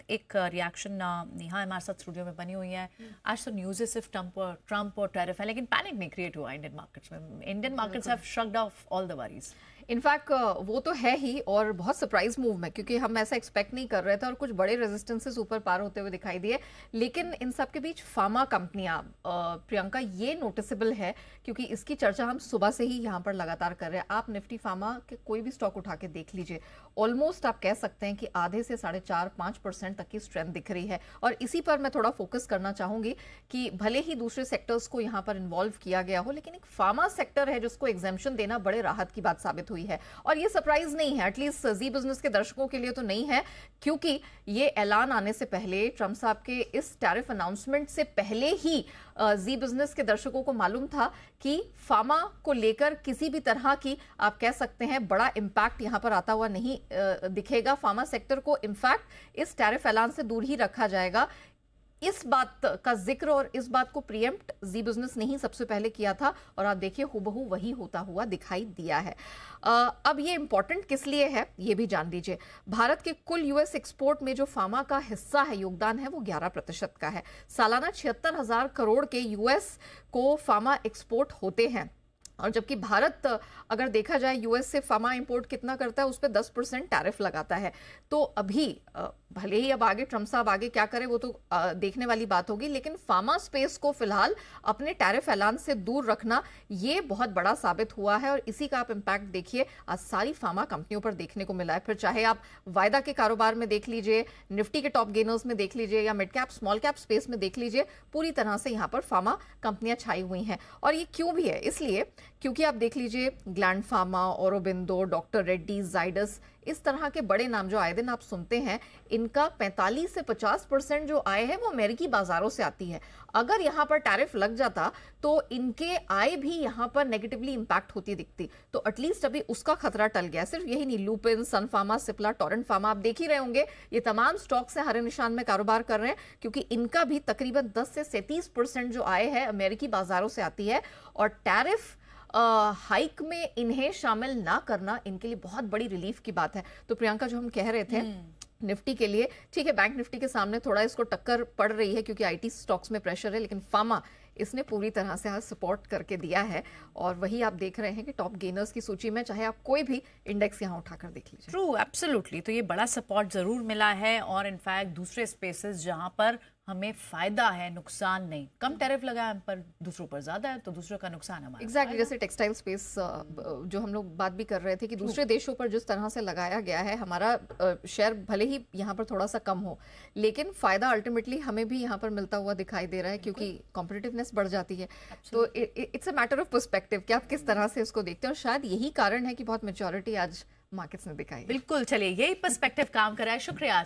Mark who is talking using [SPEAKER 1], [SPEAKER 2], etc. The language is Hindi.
[SPEAKER 1] एक रिएक्शन नेहा हमारे साथ स्टूडियो में बनी हुई है। आज तो न्यूज़ सिर्फ ट्रम्प और टैरिफ है, लेकिन पैनिक नहीं क्रिएट हुआ इंडियन मार्केट्स में। Indian markets have shrugged of all the worries.
[SPEAKER 2] In fact वो तो है ही, और बहुत सरप्राइज मूव है क्योंकि हम ऐसा एक्सपेक्ट नहीं कर रहे थे और कुछ बड़े रेजिस्टेंसेस ऊपर पार होते हुए दिखाई दिए। लेकिन इन सब के बीच फार्मा कंपनियां, प्रियंका, ये नोटिसेबल है क्योंकि इसकी चर्चा हम सुबह से ही यहाँ पर लगातार कर रहे हैं। आप निफ्टी फार्मा के कोई भी स्टॉक उठा के देख लीजिए, ऑलमोस्ट आप कह सकते हैं कि आधे से 4.5-5% तक की स्ट्रेंथ दिख रही है। और इसी पर मैं थोड़ा फोकस करना चाहूंगी कि भले ही दूसरे सेक्टर्स को यहाँ पर इन्वॉल्व किया गया हो, लेकिन एक फार्मा सेक्टर है जिसको एग्जेम्पशन देना बड़े राहत की बात साबित हुई है। और ये सरप्राइज नहीं है, एटलीस्ट जी बिजनेस के दर्शकों के लिए तो नहीं है, क्योंकि ये ऐलान आने से पहले, ट्रंप साहब के इस टैरिफ अनाउंसमेंट से पहले ही जी बिजनेस के दर्शकों को मालूम था कि फार्मा को लेकर किसी भी तरह की, आप कह सकते हैं, बड़ा इंपैक्ट यहां पर आता हुआ नहीं दिखेगा। फार्मा सेक्टर को इनफैक्ट इस टैरिफ ऐलान से दूर ही रखा जाएगा। इस बात का जिक्र और इस बात को प्रीएम्प्ट जी बिजनेस ने ही सबसे पहले किया था, और आप देखिए हूबहू वही होता हुआ दिखाई दिया है। अब ये इंपॉर्टेंट किस लिए है ये भी जान लीजिए। भारत के कुल यूएस एक्सपोर्ट में जो फार्मा का हिस्सा है, योगदान है, वो 11% का है। सालाना 76,000 करोड़ के यूएस को फार्मा एक्सपोर्ट होते हैं, और जबकि भारत अगर देखा जाए यूएस से फार्मा इंपोर्ट कितना करता है, उस पर 10% टैरिफ लगाता है। तो अभी भले ही अब आगे ट्रंप साहब आगे क्या करे वो तो देखने वाली बात होगी, लेकिन फार्मा स्पेस को फिलहाल अपने टैरिफ ऐलान से दूर रखना ये बहुत बड़ा साबित हुआ है। और इसी का आप इंपैक्ट देखिए आज सारी फार्मा कंपनियों पर देखने को मिला है। फिर चाहे आप वायदा के कारोबार में देख लीजिए, निफ्टी के टॉप गेनर्स में देख लीजिए, या mid cap small cap space में देख लीजिए, पूरी तरह से यहाँ पर फार्मा कंपनियां छाई हुई हैं। और ये क्यों भी है? इसलिए क्योंकि आप देख लीजिए gland pharma, Aurobindo, doctor Reddy, Zydus, इस तरह के बड़े नाम जो आए दिन आप सुनते हैं, इनका 45 से 50% जो आय है वो अमेरिकी बाजारों से आती है। अगर यहां पर टैरिफ लग जाता तो इनके आय भी यहां पर नेगेटिवली इंपैक्ट होती दिखती। तो एटलीस्ट अभी उसका खतरा टल गया। सिर्फ यही नहीं, लुपिन, सन फार्मा, सिप्ला, टोरेंट फार्मा, आप देख ही रहे होंगे, ये तमाम स्टॉक्स से हरे निशान में कारोबार कर रहे हैं, क्योंकि इनका भी तकरीबन 10 से 37% जो आय है अमेरिकी बाजारों से आती है। और टैरिफ हाइक में इन्हें शामिल ना करना इनके लिए बहुत बड़ी रिलीफ की बात है। तो प्रियंका, जो हम कह रहे थे निफ्टी के लिए, ठीक है, बैंक निफ्टी के सामने थोड़ा इसको टक्कर पड़ रही है क्योंकि आईटी स्टॉक्स में प्रेशर है, लेकिन फार्मा इसने पूरी तरह से आज सपोर्ट करके दिया है। और वही आप देख रहे हैं कि टॉप गेनर्स की सूची में चाहे आप कोई भी इंडेक्स यहाँ उठाकर देख लीजिए।
[SPEAKER 1] True, absolutely. तो ये बड़ा सपोर्ट जरूर मिला है, और इनफैक्ट दूसरे स्पेसेस जहां पर हमें फायदा है, नुकसान नहीं। कम टैरिफ लगा है हम पर, दूसरों पर ज्यादा है, तो दूसरों का नुकसान हमारा।
[SPEAKER 2] एग्जैक्टली, जैसे टेक्सटाइल स्पेस जो हम लोग बात भी कर रहे थे कि दूसरे देशों पर जिस तरह से लगाया गया है, हमारा शेयर भले ही यहाँ पर थोड़ा सा कम हो, लेकिन फायदा अल्टीमेटली हमें भी यहाँ पर मिलता हुआ दिखाई दे रहा है, क्योंकि कॉम्पिटिटिवनेस बढ़ जाती है। तो it's a matter of perspective कि आप किस तरह से इसको देखते हैं, और शायद यही कारण है कि बहुत मेच्योरिटी आज मार्केट्स ने दिखाई।
[SPEAKER 1] बिल्कुल, चलिए, यही पर्सपेक्टिव काम कर रहा है। शुक्रिया।